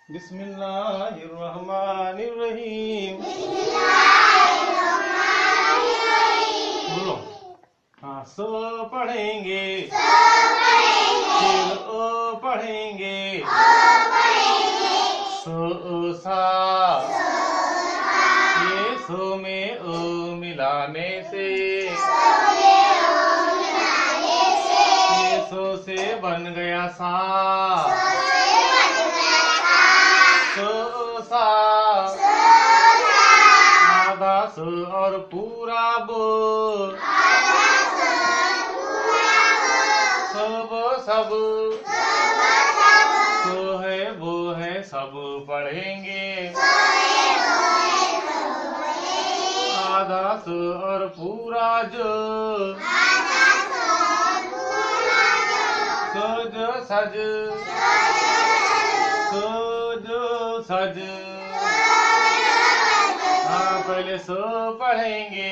बिस्मिल्लाहिर्रहमानिर्रहीम। बोलो। हाँ, सो पढ़ेंगे, फिर ओ पढ़ेंगे, सो सा, ये सो में ओ मिलाने से, ये सो से बन गया सा, सो सा, आधा सो और पूरा बो, सब सब, सो है वो है सब पढ़ेंगे, आधा सो और पूरा जो, सो जो सज, सो जो सज। हाँ, पहले सो पढ़ेंगे,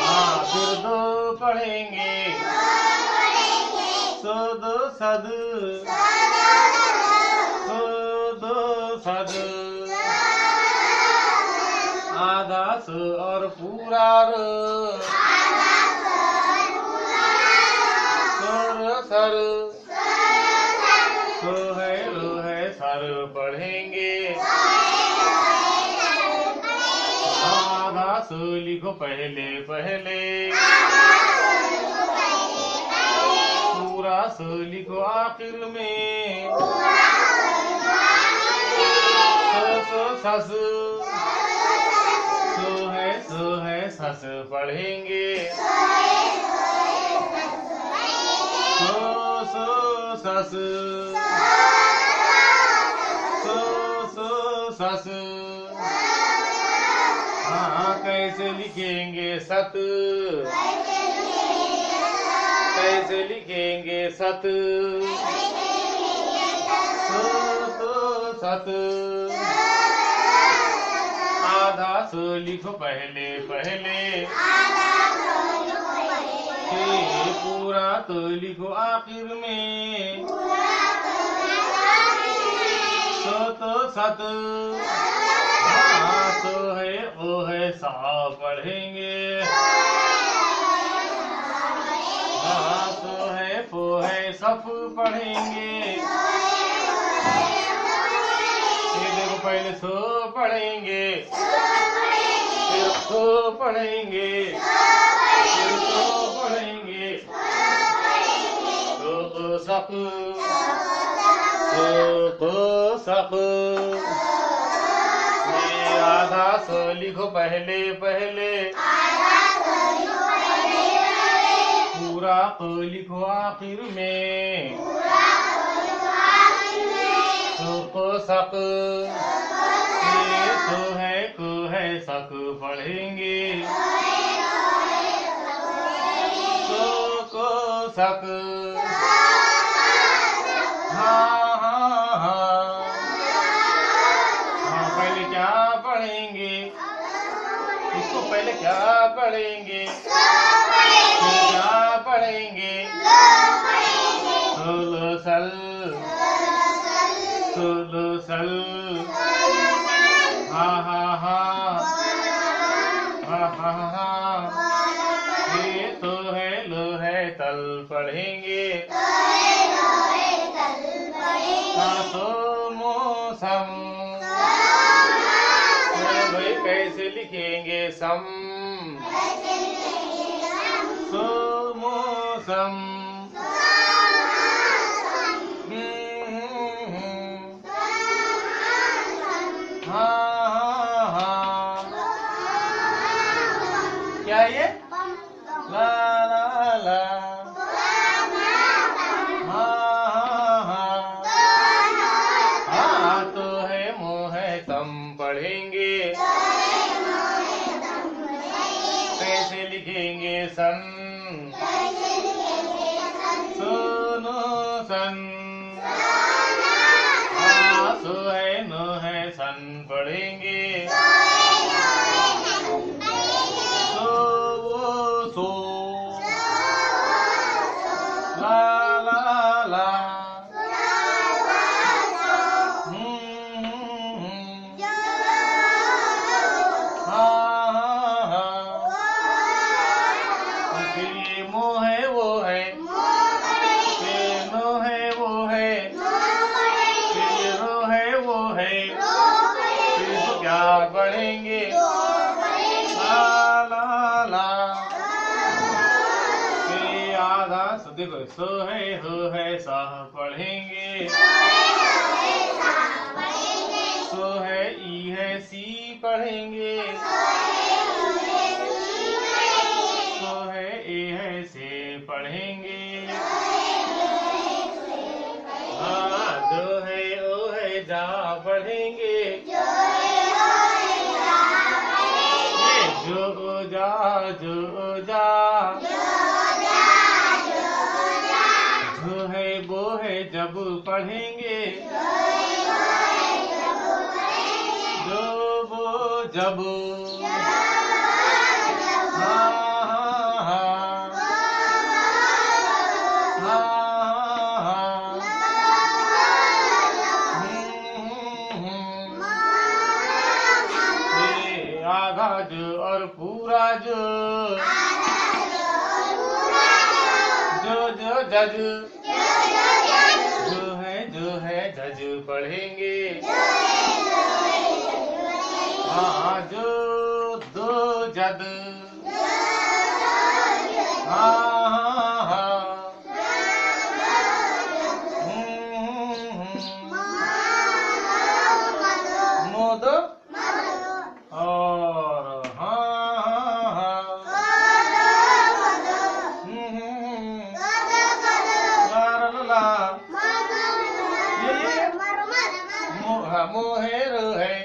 हाँ फिर दो पढ़ेंगे, सो दो सद, सो दो सद, आधा सो और पूरा रो, सर सर, सो है रो है सर पढ़ेंगे, आधा सो लिखो पहले पहले, पूरा सो लिखो आखिर में, सो सस, सो है सस पढ़ेंगे, सो सस, सो सस। हाँ, कैसे लिखेंगे सत, कैसे लिखेंगे सत, सो सत, आधा सो लिखो पहले पहले, पूरा तो लिखो आखिर में, सो तो सत, हाँ तो है वो है सा पढ़ेंगे, हाँ तो है वो है सब पढ़ेंगे, ये देखो पहले सो पढ़ेंगे, फिर सो पढ़ेंगे, फिर सो पढ़ेंगे, सो सक, सो सक। आधा सो लिखो पहले पहले, पूरा को लिखो आखिर में, सो को सक, ये सो है को है सक पढ़ेंगे, सो को सक। हाँ हाँ हाँ, हाँ पहले क्या पढ़ेंगे, इसको पहले क्या पढ़ेंगे, फिर क्या पढ़ेंगे, सोलो सल, सोलो सल, हाँ हाँ हाँ, हाँ हाँ हाँ, ये तो है लो है तल पढ़ेंगे, हाँ तो मौसम, भाई कैसे लिखेंगे सम, सो मौसम, हाँ हाँ हाँ, क्या ये ला ला ला, हाँ हाँ हाँ, हाँ तो है मोह तम पढ़ेंगे, कैसे लिखेंगे सन, सोनो सन, हाँ सो है नो है सन पढ़ेंगे, सो वो सो, ला ला ला, देखो सो है हो है साह पढ़ेंगे, सो है ई है सी पढ़ेंगे, सो है ए है से पढ़ेंगे, हाँ जो है ओ है जा पढ़ेंगे, ये जो जा जो है वो है जब पढ़ेंगे, जो वो जब, हाँ हाँ हाँ हाँ हाँ, ये आधा जो और पूरा जो जज, जो है जज पढ़ेंगे, हाँ जो दो जद, हाँ हाँ हाँ, मोद और हाँ हाँ हाँ, ये मोहेर है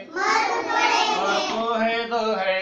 और मोहे दो है,